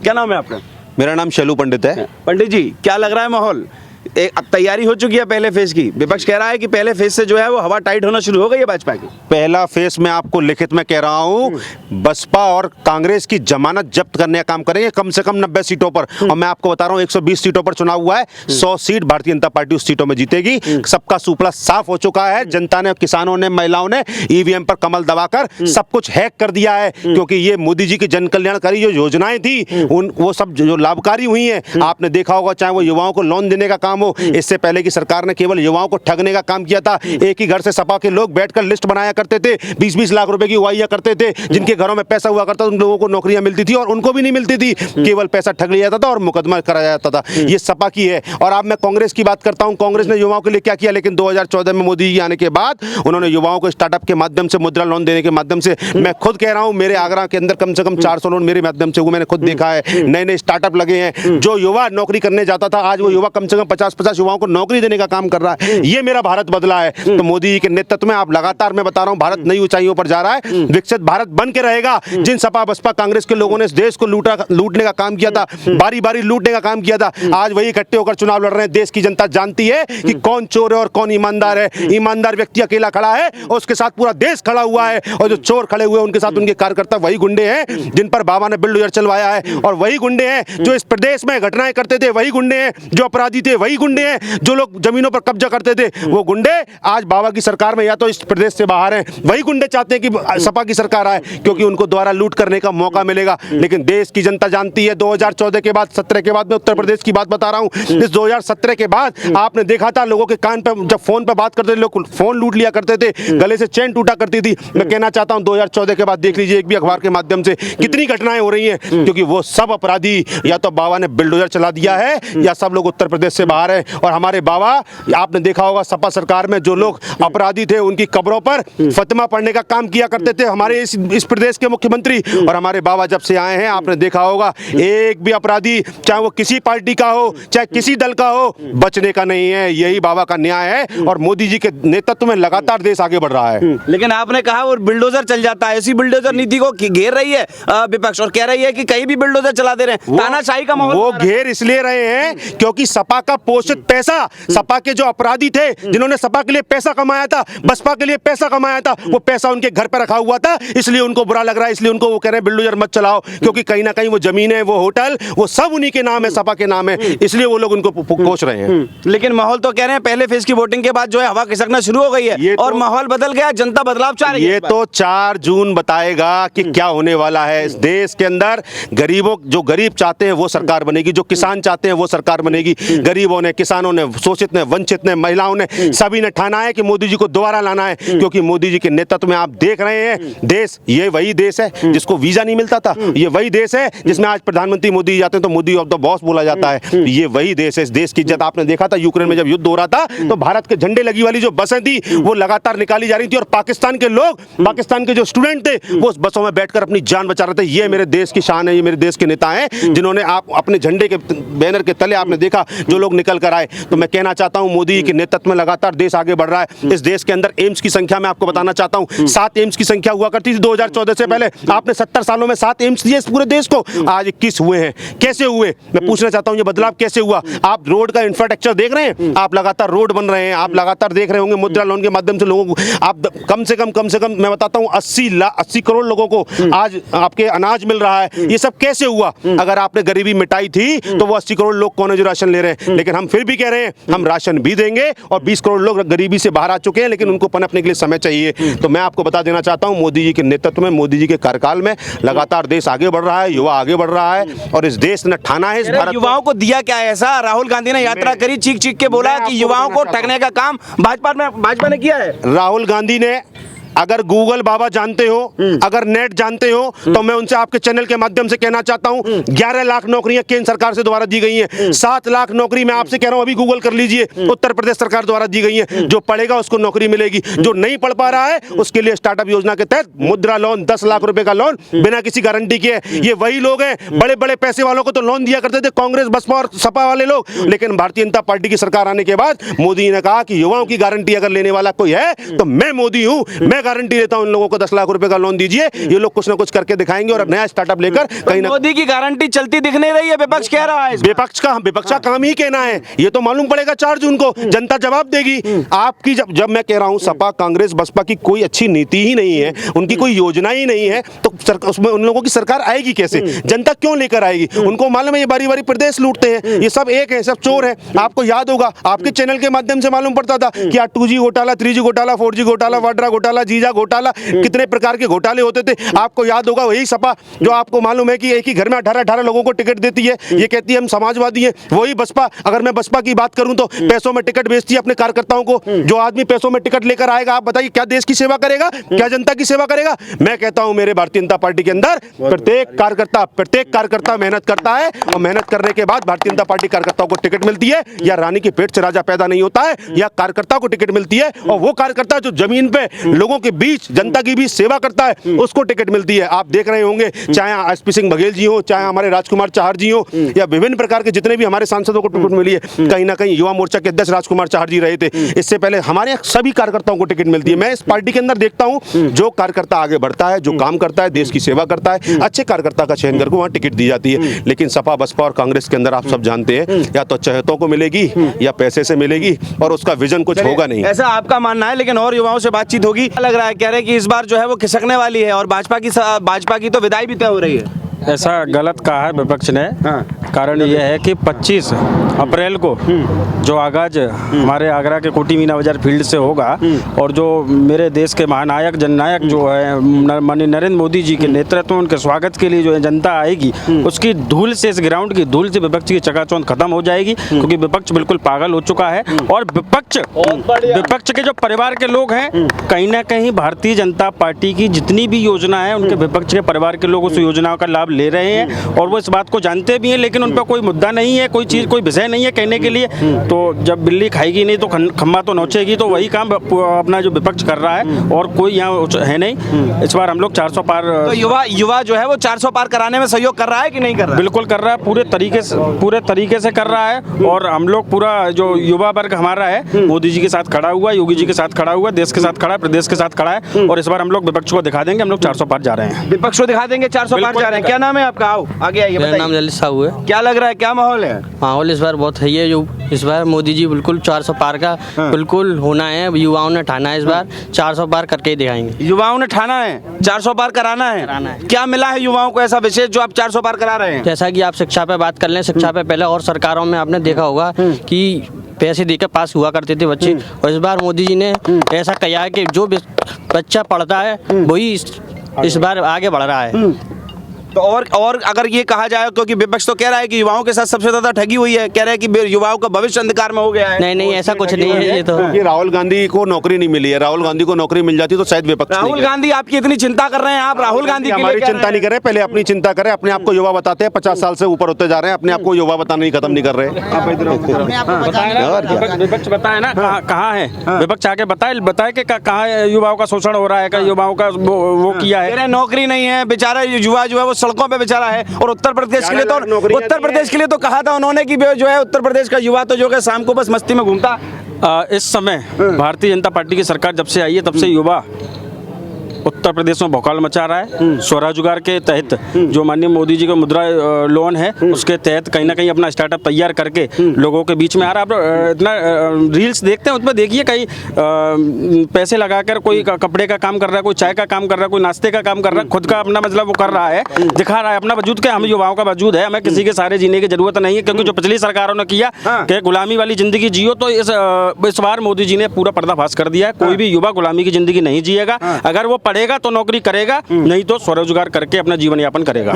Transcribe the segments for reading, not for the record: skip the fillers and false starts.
क्या नाम है आपका? मेरा नाम शैलू पंडित है। पंडित जी, क्या लग रहा है माहौल? अब तैयारी हो चुकी है पहले फेज की। विपक्ष कह रहा है कि पहले फेज से जो है वो हवा टाइट होना शुरू हो गई है भाजपा की। पहला फेस मैं आपको लिखित में कह रहा हूँ, बसपा और कांग्रेस की जमानत जब्त करने का काम करेंगे कम से कम 90 सीटों पर। और मैं आपको बता रहा हूँ 120 सीटों पर चुनाव हुआ है, 100 सीट भारतीय जनता पार्टी उस सीटों में जीतेगी। सबका सुपड़ा साफ हो चुका है। जनता ने, किसानों ने, महिलाओं ने ईवीएम पर कमल दबाकर सब कुछ हैक कर दिया है, क्योंकि ये मोदी जी की जन कल्याणकारी जो योजनाएं थी वो सब जो लाभकारी हुई हैं। आपने देखा होगा, चाहे वो युवाओं को लोन देने का काम हो, इससे पहले की सरकार ने केवल युवाओं को ठगने का काम किया था। एक ही घर से सपा के लोग बैठकर लिस्ट बनाया करते थे, 20-20 लाख रुपए की वाइया करते थे। जिनके घरों में पैसा हुआ करता था उन लोगों को नौकरियां मिलती थी और उनको भी नहीं मिलती थी, केवल पैसा ठग लिया जाता था और मुकदमा कराया जाता था। ये सपा की है। और अब मैं कांग्रेस की बात करता हूं, कांग्रेस ने युवाओं के लिए क्या किया। लेकिन 2014 में मोदी जी आने के बाद उन्होंने युवाओं को स्टार्टअप के माध्यम से, मुद्रा लोन देने के माध्यम से, मैं खुद कह रहा हूं, मेरे आगरा के अंदर कम से कम 400 लोन मेरे माध्यम से हुए, मैंने खुद देखा है। नए नए स्टार्टअप लगे हैं। जो युवा नौकरी करने जाता था, आज वो युवा कम से कम 50-50 युवाओं को नौकरी देने का काम कर रहा है। ये मेरा भारत बदला है। तो मोदी जी के नेतृत्व में आप लगातार, मैं बता रहा हूं, भारत नई ऊंचाइयों पर जा रहा है। विकसित भारत बन के रहेगा। जिन सपा बसपा कांग्रेस के लोगों ने इस देश को लूटने का काम किया था, बारी बारी लूटने का काम किया था, आज वही इकट्ठे होकर चुनाव लड़ रहे हैं। देश की जनता जानती है कि कौन चोर है और कौन ईमानदार है। ईमानदार व्यक्ति अकेला खड़ा है और उसके साथ पूरा देश खड़ा हुआ है, और जो चोर खड़े हुए हैं उनके साथ उनके कार्यकर्ता वही गुंडे हैं जिन पर बाबा ने बुलडोजर चलवाया है, और वही गुंडे हैं जो इस प्रदेश में घटनाएं करते थे, वही गुंडे हैं जो अपराधी थे, वही गुंडे हैं जो लोग जमीनों पर कब्जा करते थे। वो गुंडे आज बाबा की सरकार में या तो इस प्रदेश से बाहर हैं। वही गुंडे चाहते हैं कि सपा की सरकार आए, क्योंकि उनको दोबारा लूट करने का मौका मिलेगा। लेकिन देश की जनता जानती है, 2014 के बाद, 17 के बाद, मैं उत्तर प्रदेश की बात बता रहा हूं, इस 2017 के बाद आपने देखा था लोगों के कान पर जब फोन पर बात करते थे, लोग फोन लूट लिया करते थे, गले से चेन टूटा करती थी। मैं कहना चाहता हूं 2014 के बाद देख लीजिए एक भी अखबार के माध्यम से कितनी घटनाएं हो रही हैं, क्योंकि वो सब अपराधी या तो बाबा ने बुलडोजर चला दिया है या सब लोग उत्तर प्रदेश से बाहर है। और हमारे बाबा, आपने देखा होगा सपा सरकार में जो लोग अपराधी थे उनकी कब्रों पर फतिमा पढ़ने का काम किया करते थे हमारे इस प्रदेश के मुख्यमंत्री। और हमारे बाबा जब से आए हैं, आपने देखा होगा एक भी अपराधी, चाहे वो किसी पार्टी का हो, चाहे किसी दल का हो, बचने का नहीं है। यही बाबा का न्याय है और मोदी जी के नेतृत्व में लगातार देश आगे बढ़ रहा है। लेकिन आपने कहा वो बुलडोजर चल जाता है, इसी बुलडोजर नीति को घेर रही है विपक्ष और कह रही है कि कहीं भी बुलडोजर चला दे रहे हैं, तानाशाही का माहौल। वो घेर इसलिए रहे हैं क्योंकि सपा का पोषित पैसा, सपा के जो अपराधी थे जिन्होंने सपा के लिए पैसा कमाया था, बसपा के लिए पैसा कमाया था, वो पैसा उनके घर पर रखा हुआ था, इसलिए उनको बुरा लग रहा है। इसलिए उनको वो कह रहे हैं बुलडोजर मत चलाओ, क्योंकि कहीं ना कहीं वो जमीनें, वो होटल, वो सब उन्हीं के नाम है, सपा के नाम है, इसलिए वो लोग उनको कोच रहे हैं। लेकिन माहौल तो कह रहे हैं पहले फेज की वोटिंग के बाद जो है हवा खिसकना शुरू हो गई है और माहौल बदल गया, जनता बदलाव चाह रही है। ये तो 4 जून बताएगा कि क्या होने वाला है इस देश के अंदर। गरीबों, जो गरीब चाहते हैं वो सरकार बनेगी, जो किसान चाहते हैं वो सरकार बनेगी। गरीबों ने, किसानों ने, शोषित ने, वंचित ने, महिलाओं ने, सभी ने ठाना है कि मोदी जी को दोबारा लाना है, क्योंकि मोदी जी के नेतृत्व में आप देख रहे हैं देश, ये वही देश है जिसको वीजा नहीं मिलता था, ये वही देश है जिसमें आज प्रधानमंत्री मोदी जाते हैं तो मोदी ऑफ द बॉस बोला जाता है। ये वही देश है। इस देश की इज्जत आपने देखा था यूक्रेन में जब युद्ध हो रहा था तो भारत के झंडे लगी वाली जो बसें थी वो लगातार निकाली जा रही थी, और पाकिस्तान के लोग, पाकिस्तान के जो स्टूडेंट थे वो उस बसों में बैठकर अपनी जान बचा रहे थे। ये मेरे देश की शान है, ये मेरे देश के नेता हैं जिन्होंने आप अपने झंडे के बैनर के तले आपने देखा जो लोग निकल कर आए। तो मैं कहना चाहता हूं मोदी के नेतृत्व में लगातार देश आगे बढ़ रहा है। इस देश के अंदर एम्स की संख्या मैं आपको बताना चाहता हूं, 7 एम्स की संख्या हुआ करती थी 2014 से पहले। आपने 70 सालों में 7 एम्स दिए इस पूरे देश को, आज 21 हुए हैं। कैसे हुए? मैं पूछना चाहता हूं ये बदलाव कैसे हुआ? आप रोड का इंफ्रास्ट्रक्चर देख रहे हैं, आप लगातार रोड बन रहे हैं, आप लगातार देख रहे होंगे मुद्रा लोन के माध्यम से लोगों को आप कम से कम मैं बताता हूं 80 करोड़ लोगों को आज आपके अनाज मिल रहा है। ये सब कैसे हुआ? अगर आपने गरीबी मिटाई थी तो वो 80 करोड़ लोग कौन है जो राशन ले रहे हैं? लेकिन हम फिर भी कह रहे हैं हम राशन भी देंगे, और 20 करोड़ लोग गरीबी से बाहर आ चुके हैं, लेकिन उनको पनपने के लिए समय चाहिए। तो मैं आपको बता देना चाहता हूं मोदी जी के नेतृत्व में, मोदी जी के कार्यकाल में लगातार देश आगे बढ़ रहा है, युवा आगे बढ़ रहा है, और इस देश ने ठाना है इस भारत युवाओं को दिया क्या है ऐसा? राहुल गांधी ने यात्रा करी, चीख चीख के बोला कि युवाओं को ठगने का काम भाजपा ने किया है। राहुल गांधी ने, अगर गूगल बाबा जानते हो, अगर नेट जानते हो, तो मैं उनसे आपके चैनल के माध्यम से कहना चाहता हूं 11 लाख नौकरियां केंद्र सरकार से द्वारा दी गई हैं। 7 लाख नौकरी मैं आपसे कह रहा हूं, अभी गूगल कर लीजिए, उत्तर प्रदेश सरकार द्वारा दी गई है। जो पढ़ेगा उसको नौकरी मिलेगी, जो नहीं पढ़ पा रहा है उसके लिए स्टार्टअप योजना के तहत मुद्रा लोन, 10 लाख रुपए का लोन बिना किसी गारंटी के। ये वही लोग हैं, बड़े बड़े पैसे वालों को तो लोन दिया करते थे कांग्रेस, बसपा और सपा वाले लोग, लेकिन भारतीय जनता पार्टी की सरकार आने के बाद मोदी ने कहा कि युवाओं की गारंटी अगर लेने वाला कोई है तो मैं मोदी हूं, मैं मैं गारंटी देता हूं इन लोगों को 10 लाख रुपए का लोन दीजिए, ये लोग कुछ ना कुछ करके दिखाएंगे और नया स्टार्टअप लेकर कहीं ना। मोदी की गारंटी चलती दिख नहीं रही है, विपक्ष कह रहा है। विपक्ष का काम ही कहना है, ये तो मालूम पड़ेगा 4 जून को, जनता जवाब देगी आपकी। जब मैं कह रहा हूं सपा कांग्रेस बसपा की कोई अच्छी नीति ही नहीं है, उनकी कोई योजना ही नहीं है, तो उसमें उन लोगों की सरकार आएगी कैसे? जनता क्यों लेकर आएगी? उनको मालूम है ये बारी बारी प्रदेश लूटते हैं, ये सब एक है, सब चोर है। आपको याद होगा आपके चैनल के माध्यम से मालूम पड़ता था कि 2G घोटाला, 3G घोटाला, 4G घोटाला, वाड्रा घोटाला, जीजा घोटाला, कितने प्रकार के घोटाले होते थे। आपको याद होगा वही सपा जो आपको मालूम है कि एक ही घर में 18-18 लोगों को टिकट देती है, ये कहती है हम समाजवादी हैं। वही बसपा, अगर मैं बसपा की बात करूं तो पैसों में टिकट बेचती है अपने कार्यकर्ताओं को। जो आदमी पैसों में टिकट लेकर आएगा, आप बताइए क्या देश की सेवा करेगा, क्या जनता की सेवा करेगा? मैं कहता हूं मेरे भारतीय जनता पार्टी के अंदर प्रत्येक कार्यकर्ता मेहनत करता है और मेहनत करने के बाद भारतीय जनता पार्टी कार्यकर्ताओं को टिकट मिलती है। या रानी के पेट से राजा पैदा नहीं होता है, या कार्यकर्ता को टिकट मिलती है, और वो कार्यकर्ता जो जमीन पे लोगों के बीच, जनता की बीच सेवा करता है, उसको टिकट मिलती है। आप देख रहे होंगे चाहे SP सिंह बघेल जी हो, चाहे हमारे राजकुमार चाहर जी हो, या विभिन्न प्रकार के जितने भी हमारे सांसदों को टिकट मिली है, कहीं ना कहीं युवा मोर्चा के अध्यक्ष राजकुमार चाहर जी रहे थे। इससे पहले हमारे सभी कार्यकर्ताओं को टिकट मिलती है। मैं इस पार्टी के अंदर देखता हूं जो कार्यकर्ता आगे बढ़ता है, जो काम करता है, देश की सेवा करता है, अच्छे कार्यकर्ता का चयन करके वहां टिकट दी जाती है। लेकिन सपा बसपा और कांग्रेस के अंदर आप सब जानते हैं, या तो चहेतों को मिलेगी या पैसे से मिलेगी, और उसका विजन कुछ होगा नहीं। ऐसा आपका मानना है, लेकिन और युवाओं से बातचीत होगी, लग रहा है कह रहे हैं कि इस बार जो है वो खिसकने वाली है और भाजपा की तो विदाई भी तय हो रही है। ऐसा गलत कहा है विपक्ष ने। कारण यह है कि 25 अप्रैल को जो आगाज हमारे आगरा के कोटी मीना बाजार फील्ड से होगा, और जो मेरे देश के महानायक जननायक जो है माननीय नरेंद्र मोदी जी के नेतृत्व में उनके स्वागत के लिए जो है जनता आएगी, उसकी धूल से, इस ग्राउंड की धूल से विपक्ष की चकाचौंध खत्म हो जाएगी, क्योंकि विपक्ष बिल्कुल पागल हो चुका है। और विपक्ष के जो परिवार के लोग हैं, कहीं ना कहीं भारतीय जनता पार्टी की जितनी भी योजना है, उनके विपक्ष के परिवार के लोग उस योजनाओं का लाभ ले रहे हैं, और वो इस बात को जानते भी हैं, लेकिन उन पर कोई मुद्दा नहीं है, कोई चीज़, कोई विषय नहीं है कहने के लिए। तो जब बिल्ली खाएगी नहीं तो खम्मा तो नोचेगी, तो वही काम अपना जो विपक्ष कर रहा है, और कोई यहाँ है नहीं। इस बार हम लोग 400 पार, तो युवा जो है वो 400 पार कराने में सहयोग कर रहा है कि नहीं कर रहा है? बिल्कुल कर रहा है, पूरे तरीके से कर रहा है। और हम लोग पूरा जो युवा वर्ग हमारा है, मोदी जी के साथ खड़ा हुआ, योगी जी के साथ खड़ा हुआ, देश के साथ खड़ा है, प्रदेश के साथ खड़ा है, और इस बार हम लोग विपक्ष को दिखा देंगे हम लोग 400 पार जा रहे हैं। विपक्ष को दिखा देंगे 400 पार जा रहे हैं। क्या नाम है आपका? आओ आगे आइए। मेरा नाम ललित साहू है। क्या लग रहा है, क्या माहौल है? माहौल इस बार बहुत सही है। जो इस बार मोदी जी बिल्कुल 400 पार का बिल्कुल होना है, युवाओं ने ठाना है इस बार 400 पार करके ही दिखाएंगे। युवाओं ने ठाना है 400 पार कराना है। क्या मिला है युवाओं को ऐसा विशेष जो आप 400 पार करा रहे हैं? जैसा कि आप शिक्षा पे बात कर लें, शिक्षा पे पहले और सरकारों में आपने देखा होगा कि पैसे देकर पास हुआ करते थे बच्चे, और इस बार मोदी जी ने ऐसा किया है कि जो बच्चा पढ़ता है वही इस बार आगे बढ़ रहा है। तो और अगर ये कहा जाए, क्योंकि विपक्ष तो कह रहा है कि युवाओं के साथ सबसे ज्यादा ठगी हुई है, कह रहे हैं कि युवाओं का भविष्य अंधकार में हो गया है। नहीं ऐसा कुछ नहीं है। ये तो राहुल गांधी को नौकरी नहीं मिली है, राहुल गांधी को नौकरी मिल जाती तो शायद विपक्ष। राहुल गांधी आपकी इतनी चिंता कर रहे हैं, आप राहुल गांधी हमारी चिंता नहीं कर रहे, पहले अपनी चिंता करें। अपने आप को युवा बताते हैं, 50 साल से ऊपर होते जा रहे हैं, अपने आप को युवा बताना ही खत्म नहीं कर रहे। विपक्ष बताए ना कहाँ है, विपक्ष आके बताए कि कहाँ युवाओं का शोषण हो रहा है, युवाओं का वो किया है। नौकरी नहीं है, बेचारा युवा जो है वो सड़कों पे बेचारा है। और उत्तर प्रदेश के लिए तो कहा था उन्होंने कि जो है उत्तर प्रदेश का युवा तो जो है शाम को बस मस्ती में घूमता। इस समय भारतीय जनता पार्टी की सरकार जब से आई है, तब से युवा उत्तर प्रदेश में भौकाल मचा रहा है। स्वरोजगार के तहत जो माननीय मोदी जी का मुद्रा लोन है, उसके तहत कहीं ना कहीं अपना स्टार्टअप तैयार करके लोगों के बीच में आ रहा है। आप इतना रील्स देखते हैं, उसमें देखिए कहीं पैसे लगाकर कोई कपड़े का काम कर रहा है, कोई चाय का काम कर रहा है, कोई नाश्ते का काम कर रहा है, खुद का अपना मतलब वो कर रहा है, दिखा रहा है अपना वजूद। के हम युवाओं का वजूद है, हमें किसी के सारे जीने की जरूरत नहीं है, क्योंकि जो पिछली सरकारों ने किया कि गुलामी वाली जिंदगी जियो, तो इस बार मोदी जी ने पूरा पर्दाफाश कर दिया है। कोई भी युवा गुलामी की जिंदगी नहीं जिएगा। अगर वो पढ़ेगा तो नौकरी करेगा, नहीं तो स्वरोजगार करके अपना जीवन यापन करेगा।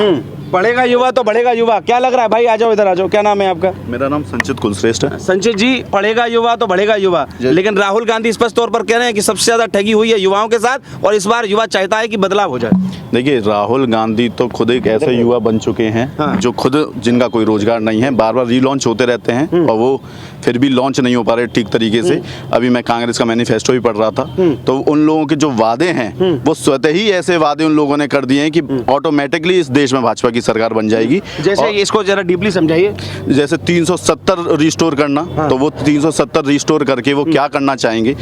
पढ़ेगा युवा तो बढ़ेगा युवा। क्या लग रहा है भाई? आ जाओ इधर आ जाओ। क्या नाम है आपका? मेरा नाम संचित कुलश्रेष्ठ है। संचित जी, पढ़ेगा युवा तो बढ़ेगा युवा, लेकिन राहुल गांधी स्पष्ट तौर पर कह रहे हैं कि सबसे ज्यादा ठगी हुई है युवाओं के साथ, और इस बार युवा चाहता है कि बदलाव हो जाए। देखिए, राहुल गांधी तो खुद एक ऐसे युवा बन चुके हैं जो खुद जिनका कोई रोजगार नहीं है, बार बार रीलॉन्च होते रहते हैं और वो फिर भी लॉन्च नहीं हो पा रहे ठीक तरीके से। अभी मैं कांग्रेस का मैनिफेस्टो भी पढ़ रहा था, तो उन लोगों के जो वादे हैं वो स्वतः ही ऐसे वादे उन लोगों ने कर दिए हैं कि ऑटोमेटिकली इस देश में भाजपा की सरकार बन जाएगी। जैसे इसको जरा डीपली समझाइए। जैसे 370 रिस्टोर करना, तो वो 370 रिस्टोर करके वो क्या करना चाहेंगे,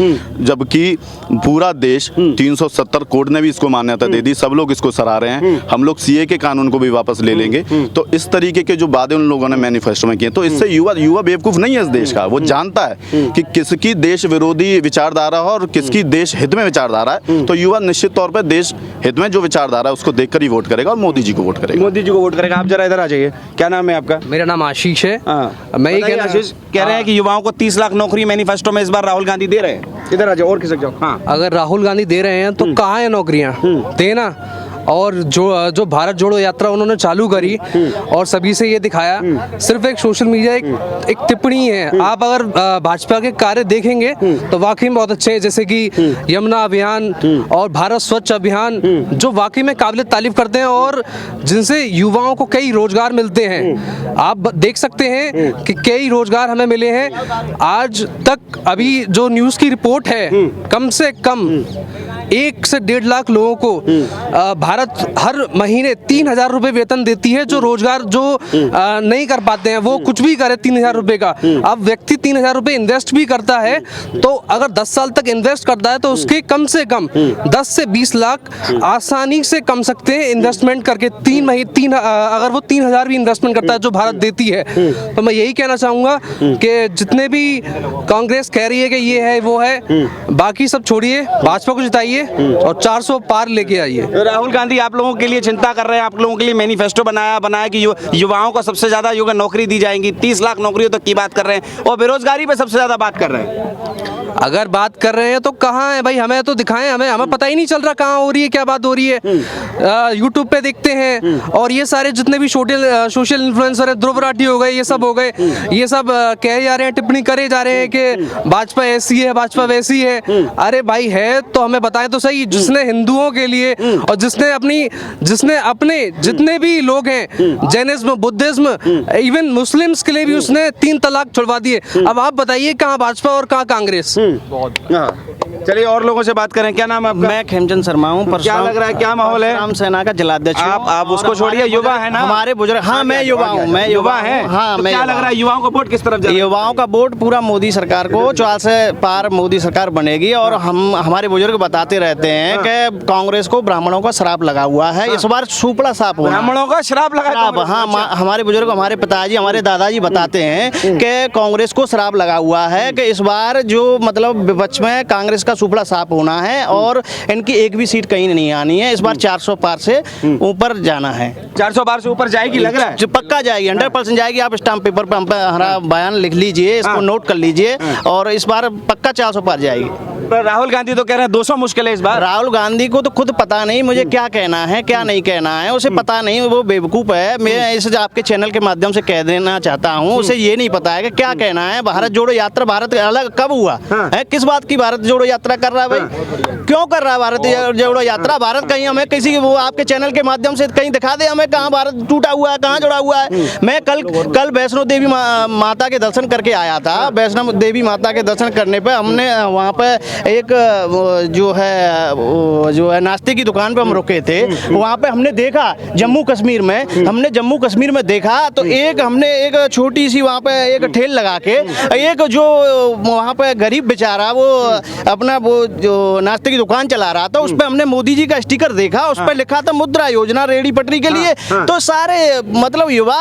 जबकि पूरा देश 370 कोर्ट ने भी इसको मान्यता दे दी, सब लोग इसको सराह रहे हैं, हम लोग सीए के कानून को भी वापस ले लेंगे। तो इस तरीके के जो वादे उन लोगों ने मैनिफेस्टो में किए, तो इससे युवा बेवकूफ नहीं है इस देश का, वो जानता है कि किसकी देश विरोधी विचारधारा है और किसकी देश हित में विचारधारा है। तो युवा निश्चित तौर पर देश हित में जो विचारधारा है उसको देखकर ही वोट करेगा और मोदी जी को वोट करेगा। मोदी जी को वोट करेगा। आप जरा इधर आ जाइए, क्या नाम है आपका? मेरा नाम आशीष है। मैं ये कह रहे हैं कि युवाओं को 30 लाख नौकरी मैनिफेस्टो में इस बार राहुल गांधी दे रहे हैं। इधर आ जाओ और खिसक जाओ। हाँ, अगर राहुल गांधी दे रहे हैं तो कहाँ है नौकरियां? देना। और जो भारत जोड़ो यात्रा उन्होंने चालू करी और सभी से ये दिखाया, सिर्फ एक सोशल मीडिया एक टिप्पणी है। आप अगर भाजपा के कार्य देखेंगे तो वाकई में बहुत अच्छे हैं, जैसे कि यमुना अभियान और भारत स्वच्छ अभियान, जो वाकई में काबिल तारीफ करते हैं और जिनसे युवाओं को कई रोजगार मिलते हैं। आप देख सकते हैं कि कई रोजगार हमें मिले हैं। आज तक अभी जो न्यूज़ की रिपोर्ट है, कम से कम 1 से 1.5 लाख लोगों को भारत हर महीने 3,000 रुपए वेतन देती है, जो रोजगार जो नहीं कर पाते हैं, वो कुछ भी करे 3,000 रुपए का। अब व्यक्ति 3,000 रुपए इन्वेस्ट भी करता है, तो अगर 10 साल तक इन्वेस्ट करता है तो उसके कम से कम 10 से 20 लाख आसानी से कम सकते हैं इन्वेस्टमेंट करके। अगर वो 3,000 भी इन्वेस्टमेंट करता है जो भारत देती है, तो मैं यही कहना चाहूँगा कि जितने भी कांग्रेस कह रही है कि ये है वो है, बाकी सब छोड़िए, भाजपा को जिताइए और 400 पार लेके आइए। राहुल गांधी आप लोगों के लिए चिंता कर रहे हैं, आप लोगों के लिए मैनिफेस्टो बनाया कि युवाओं को सबसे ज्यादा नौकरी दी जाएगी, 30 लाख नौकरियों तक की बात कर रहे हैं और बेरोजगारी पे सबसे ज्यादा बात कर रहे हैं। अगर बात कर रहे हैं तो कहाँ है भाई? हमें तो दिखाएं, हमें पता ही नहीं चल रहा कहाँ हो रही है, क्या बात हो रही है। यूट्यूब पे देखते हैं और ये सारे जितने भी सोशल इन्फ्लुएंसर है, ध्रुव राठी हो गए, ये सब हो गए, ये सब कहे जा रहे हैं, टिप्पणी करे जा रहे हैं कि भाजपा ऐसी है, भाजपा वैसी है। अरे भाई है तो हमें बताएं तो सही, जिसने हिंदुओं के लिए और जिसने अपने जितने भी लोग हैं, जैनिज्म, बुद्धिज्म, इवन मुस्लिम्स के लिए भी उसने 3 तलाक छुड़वा दिए। अब आप बताइए कहाँ भाजपा और कहाँ कांग्रेस? चलिए और लोगों से बात करें। क्या नाम है आपका? मैं खेमचंद शर्मा हूँ। क्या लग रहा है, क्या माहौल है? राम सेना का जिलाध्यक्ष। आप उसको छोड़िए, युवा है ना हमारे बुजुर्ग। हाँ, मैं युवा हूँ, मैं युवा है। हाँ, तो मैं क्या लग रहा है युवाओं का वोट किस तरफ जाएगा? युवाओं का वोट पूरा मोदी सरकार को, 4 से पार मोदी सरकार बनेगी। और हमारे बुजुर्ग बताते रहते हैं कि कांग्रेस को ब्राह्मणों का श्राप लगा हुआ है, इस बार सुपड़ा साफ होना। ब्राह्मणों का श्राप लगा? हाँ, हमारे बुजुर्ग, हमारे पिताजी, हमारे दादाजी बताते हैं कि कांग्रेस को श्राप लगा हुआ है कि इस बार जो मतलब विपक्ष में कांग्रेस का सुपड़ा साफ होना है और इनकी एक भी सीट कहीं नहीं आनी है। इस बार 400 पार से ऊपर जाना है। 400 पार से ऊपर जाएगी लग रहा है? पक्का जाएगी, 100% जाएगी। आप स्टाम्प पेपर पर हमारा बयान लिख लीजिए, इसको नोट कर लीजिए, और इस बार पक्का 400 पार जाएगी। पर राहुल गांधी तो कह रहे हैं 200 मुश्किल है इस बार। राहुल गांधी को तो खुद पता नहीं मुझे क्या कहना है, क्या नहीं कहना है, उसे पता नहीं, वो बेवकूफ़ है। मैं इसे आपके चैनल के माध्यम से कह देना चाहता हूँ, उसे ये नहीं पता है कि क्या कहना है। भारत जोड़ो यात्रा भारत अलग कब हुआ है? किस बात की भारत जोड़ो यात्रा कर रहा है भाई? क्यों कर रहा है भारत जोड़ो यात्रा? भारत कहीं हमें किसी वो आपके चैनल के माध्यम से कहीं दिखा दे हमें कहाँ भारत टूटा हुआ है, कहाँ जुड़ा हुआ है। मैं कल वैष्णो देवी माता के दर्शन करके आया था। वैष्णो देवी माता के दर्शन करने पे हमने वहाँ पे एक जो है नाश्ते की दुकान पे हम रुके थे। वहाँ पे हमने देखा जम्मू कश्मीर में देखा तो हमने एक छोटी सी वहाँ पे एक ठेल लगा के एक जो वहाँ पे गरीब बेचारा वो अपना वो जो नाश्ते की दुकान चला रहा था, उस पे हमने मोदी जी का स्टिकर देखा, उस पे लिखा था मुद्रा योजना रेहड़ी पटरी के लिए। तो सारे मतलब युवा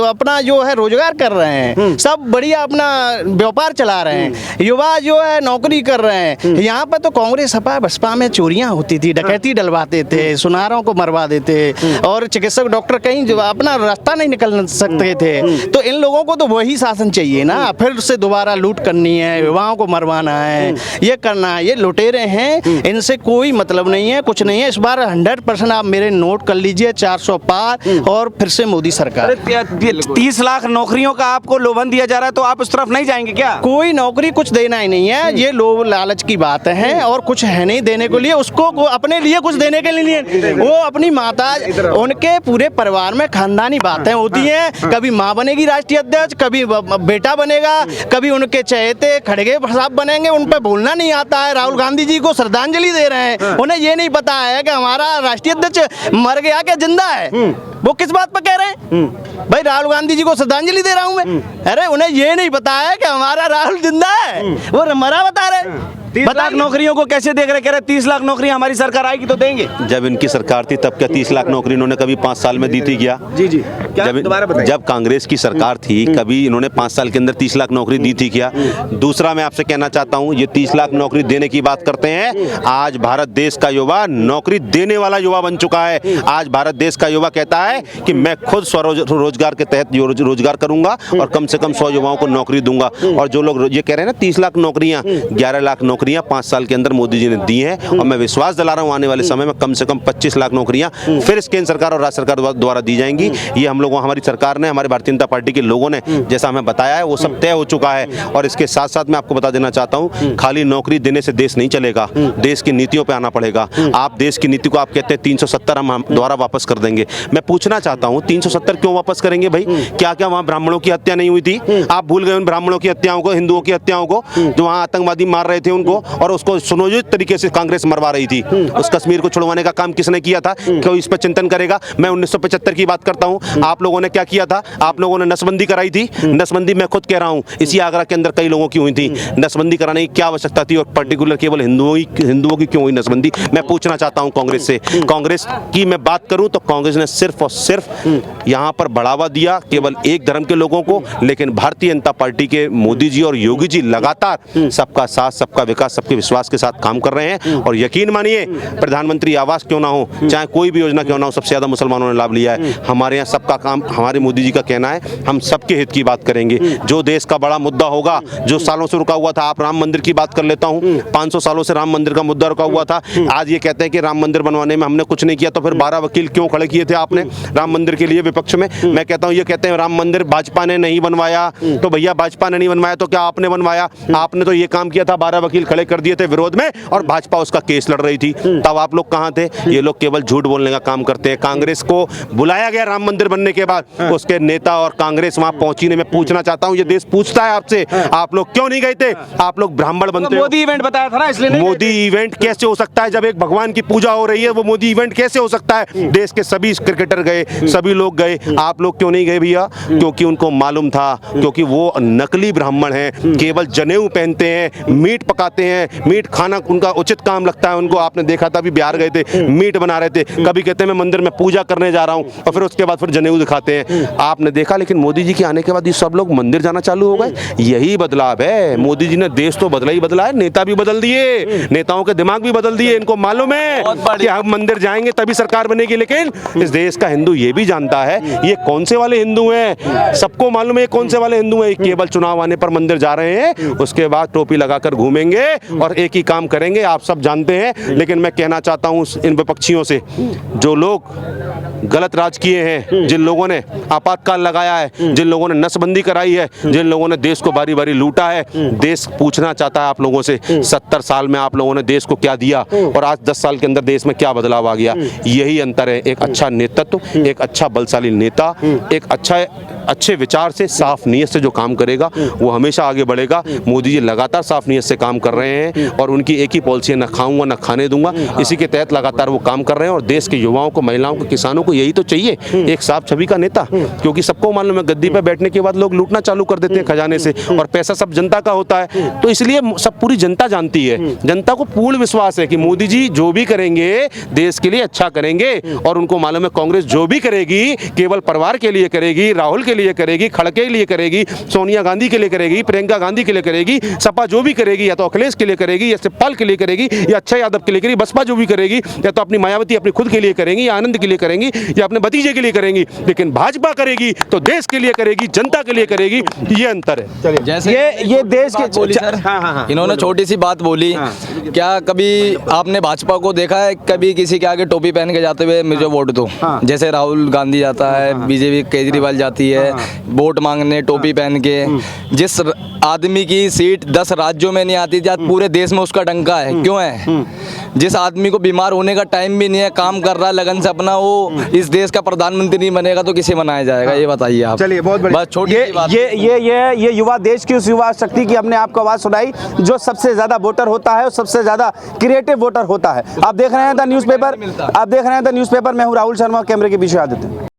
अपना जो है रोजगार कर रहे हैं, सब बढ़िया अपना व्यापार चला रहे हैं, युवा जो है नौकरी कर रहे हैं। यहाँ पर तो कांग्रेस सपा बसपा में चोरियां होती थी, डकैती डलवाते थे, सुनारों को मरवा देते और चिकित्सक डॉक्टर कहीं जो अपना रास्ता नहीं निकल सकते थे। तो इन लोगों को तो वही शासन चाहिए ना, फिर से दोबारा लूट करनी है, युवाओं को मरवाना है, ये करना है। ये लुटेरे हैं, इनसे कोई मतलब नहीं है, कुछ नहीं है। इस बार 100% आप मेरे नोट कर लीजिए, 400 पार और फिर से मोदी सरकार। 30 लाख नौकरियों का आपको लोभन दिया जा रहा है, तो आप उस तरफ नहीं जाएंगे क्या? कोई नौकरी कुछ देना ही नहीं है, ये लोभ लालच की बात है और कुछ है नहीं देने के लिए। उसको अपने लिए कुछ देने के लिए वो अपनी माता, उनके पूरे परिवार में खानदानी बातें होती हैं। कभी माँ बनेगी राष्ट्रीय अध्यक्ष, कभी बेटा बनेगा, कभी उनके चहेते खड़गे साहब बनेंगे, उन पर बोलना नहीं आता है, राहुल गांधी जी को श्रद्धांजलि दे रहे हैं, उन्हें ये नहीं पता है कि हमारा राष्ट्रीय अध्यक्ष मर गया क्या जिंदा है। वो किस बात पर कह रहे हैं भाई राहुल गांधी जी को श्रद्धांजलि दे रहा हूं मैं? अरे उन्हें ये नहीं पता है कि हमारा राहुल जिंदा है, वो मरा बता रहे। 30 लाख नौकरियों को कैसे देख रहे? कह रहे 30 लाख नौकरियां हमारी सरकार आएगी तो देंगे। जब इनकी सरकार थी तब क्या 30 लाख नौकरी इन्होंने कभी 5 साल में दी थी क्या? जी जी, क्या दोबारा बताइए। जब कांग्रेस की सरकार थी कभी इन्होंने 5 साल के अंदर 30 लाख नौकरी दी थी क्या? दूसरा मैं आपसे कहना चाहता हूं, ये 30 लाख नौकरी देने की बात करते हैं। आज भारत देश का युवा नौकरी देने वाला युवा बन चुका है। आज भारत देश का युवा कहता है कि मैं खुद स्वरोजगार के तहत रोजगार करूंगा और कम से कम 100 युवाओं को नौकरी दूंगा। और जो लोग ये कह रहे हैं ना 30 लाख नौकरियां, 11 लाख नौकरियां 5 साल के अंदर मोदी जी ने दी हैं और मैं विश्वास दिला रहा हूं आने वाले समय में कम से कम 25 लाख नौकरियां फिर केंद्र सरकार और राज्य सरकार द्वारा दी जाएंगी। ये हम लोगों, हमारी सरकार ने, हमारे भारतीय जनता पार्टी के लोगों ने जैसा हमें बताया है वो सब तय हो चुका है। और इसके साथ साथ मैं आपको बता देना चाहता हूं, खाली नौकरी देने से देश नहीं चलेगा, देश की नीतियों पर आना पड़ेगा। आप देश की नीति को आप कहते हैं 370 हम दोबारा वापस कर देंगे। मैं पूछना चाहता हूं 370 क्यों वापस करेंगे भाई? क्या क्या वहां ब्राह्मणों की हत्या नहीं हुई थी? आप भूल गए उन ब्राह्मणों की हत्याओं को, हिंदुओं की हत्याओं को, जो वहां आतंकवादी मार रहे थे उनको, और उसको सुनियोजित तरीके से कांग्रेस मरवा रही थी। उस कश्मीर को छुड़वाने का काम किसने किया था? क्यों इस पर चिंतन करेगा? मैं 1975 की बात करता हूं। आप लोगों ने क्या किया था? आप लोगों ने नसबंदी कराई थी। नसबंदी मैं खुद कह रहा हूं, इसी आगरा के अंदर कई लोगों की हुई थी। नसबंदी कराने की क्या आवश्यकता थी? और पर्टिकुलर केवल हिंदुओं की क्यों हुई नसबंदी? मैं पूछना चाहता हूं कांग्रेस से। कांग्रेस की मैं बात करूं तो कांग्रेस ने सिर्फ और सिर्फ यहां पर बढ़ावा दिया केवल एक धर्म के लोगों को, लेकिन भारतीय जनता पार्टी के मोदी जी और योगी जी लगातार सबका साथ, सबका विकास, सबके विश्वास के साथ काम कर रहे हैं। और यकीन मानिए, प्रधानमंत्री आवास क्यों ना हो, चाहे कोई भी योजना क्यों ना हो, सबसे ज्यादा मुसलमानों ने लाभ लिया है। हमारे यहाँ सबका काम, हमारे मोदी जी का कहना है हम सबके हित की बात करेंगे। जो देश का बड़ा मुद्दा होगा, जो सालों से रुका हुआ था, आप राम मंदिर की बात कर लेता हूँ, 500 सालों से राम मंदिर का मुद्दा रुका हुआ था। आज ये कहते हैं कि राम मंदिर बनवाने में हमने कुछ नहीं किया, तो फिर 12 वकील क्यों खड़े किए थे आपने राम मंदिर के लिए विपक्ष में? मैं कहता हूँ, ये कहते हैं राम मंदिर भाजपा ने नहीं बनवाया, तो भैया भाजपा ने नहीं बनवाया तो क्या आपने बनवाया? आपने तो ये काम किया था, 12 वकील खड़े कर दिए थे विरोध में और भाजपा उसका केस लड़ रही थी। तब आप लोग कहां थे? ये लोग केवल झूठ बोलने का काम करते हैं। कांग्रेस को बुलाया गया राम मंदिर बनने के बाद, उसके नेता और कांग्रेस वहां पहुंची नहीं। मैं पूछना चाहता हूं, ये देश पूछता है आपसे, आप लोग क्यों नहीं गए थे? आप लोग ब्राह्मण बनते हो। मोदी इवेंट बताया था ना, इसलिए नहीं मोदी इवेंट कैसे हो सकता है? जब एक भगवान की पूजा हो रही है, वो मोदी इवेंट कैसे हो सकता है? देश के सभी क्रिकेटर गए, सभी लोग गए, आप लोग क्यों नहीं गए भैया? क्योंकि उनको मालूम था, क्योंकि वो नकली ब्राह्मण हैं, केवल जनेऊ पहनते हैं, मीट पकाते हैं, मीट खाना उनका उचित काम लगता है उनको। आपने देखा था, अभी बिहार गए थे, मीट बना रहे थे, कभी कहते हैं मैं मंदिर में पूजा करने जा रहा हूं और फिर उसके बाद फिर जनेऊ दिखाते हैं। आपने देखा, लेकिन मोदी जी के आने के बाद ये सब लोग मंदिर जाना चालू हो गए। यही बदलाव है। मोदी जी ने देश तो बदला ही बदला है, नेता भी बदल दिए, नेताओं के दिमाग भी बदल दिए। इनको मालूम है कि हम मंदिर जाएंगे तभी सरकार बनेगी, लेकिन इस देश का हिंदू ये भी जानता है ये कौन से वाले हिंदू हैं। सबको मालूम है कौन से वाले हिंदू हैं। केवल चुनाव आने पर मंदिर जा रहे हैं, उसके बाद टोपी लगाकर घूमेंगे और एक ही काम करेंगे, आप सब जानते हैं। लेकिन मैं कहना चाहता हूं इन विपक्षियों से, जो लोग गलत राज किए हैं, जिन लोगों ने आपातकाल लगाया है, जिन लोगों ने नसबंदी कराई है, जिन लोगों ने देश को बारी बारी लूटा है, देश पूछना चाहता है आप लोगों से, 70 साल में आप लोगों ने देश को क्या दिया और आज 10 साल के अंदर देश में क्या बदलाव आ गया? यही अंतर है। एक अच्छा नेतृत्व, एक अच्छा बलशाली नेता, एक अच्छे विचार से, साफ नीयत से जो काम करेगा वो हमेशा आगे बढ़ेगा। मोदी जी लगातार साफ नीयत से काम कर रहे हैं और उनकी एक ही पॉलिसी है, न खाऊंगा न खाने दूंगा। इसी के तहत लगातार वो काम कर रहे हैं और देश के युवाओं को, महिलाओं को, किसानों को यही तो चाहिए, एक साफ छवि का नेता। क्योंकि सबको मालूम है गद्दी पर बैठने के बाद लोग लूटना चालू कर देते हैं खजाने से और पैसा सब जनता का होता है। तो इसलिए सब पूरी जनता जानती है, जनता को पूर्ण विश्वास है कि मोदी जी जो भी करेंगे देश के लिए अच्छा करेंगे। और उनको मालूम है कांग्रेस जो भी करेगी केवल परिवार के लिए करेगी, राहुल के लिए करेगी, खड़गे के लिए करेगी, सोनिया गांधी के लिए करेगी, प्रियंका गांधी के लिए करेगी। सपा जो भी करेगी या तो अखिलेश के लिए करेगी, या शिवपाल के लिए करेगी, या अक्षय यादव के लिए करेगी। बसपा जो भी करेगी या तो अपनी मायावती अपनी खुद के लिए करेंगी, या आनंद के लिए करेंगी, या अपने भतीजे के लिए करेंगी। लेकिन भाजपा करेगी तो देश के लिए करेगी, जनता के लिए करेगी। ये अंतर है। जैसे ये देश के सर, इन्होंने छोटी सी बात बोली, क्या कभी आपने भाजपा को देखा है कभी किसी के आगे टोपी पहन के जाते हुए मुझे वोट दो? जैसे राहुल गांधी जाता है, बीजेपी केजरीवाल जाती है वोट मांगने टोपी पहन के। जिस आदमी की सीट 10 राज्यों में नहीं आती, पूरे देश में उसका डंका है। क्यों है? जिस आदमी को बीमार होने का टाइम भी नहीं है, काम कर रहा है लगन से अपना, वो इस देश का प्रधानमंत्री नहीं बनेगा तो किसे बनाया जाएगा? ये बताइए आप। चलिए, बहुत बढ़िया। बस छोटी सी बात। ये युवा देश की उस युवा शक्ति की हमने आपको आवाज सुनाई जो सबसे ज्यादा वोटर होता है और सबसे ज्यादा क्रिएटिव वोटर होता है। आप देख रहे हैं द न्यूज़पेपर, मैं हूं राहुल शर्मा, कैमरे के पीछे आ देते हैं।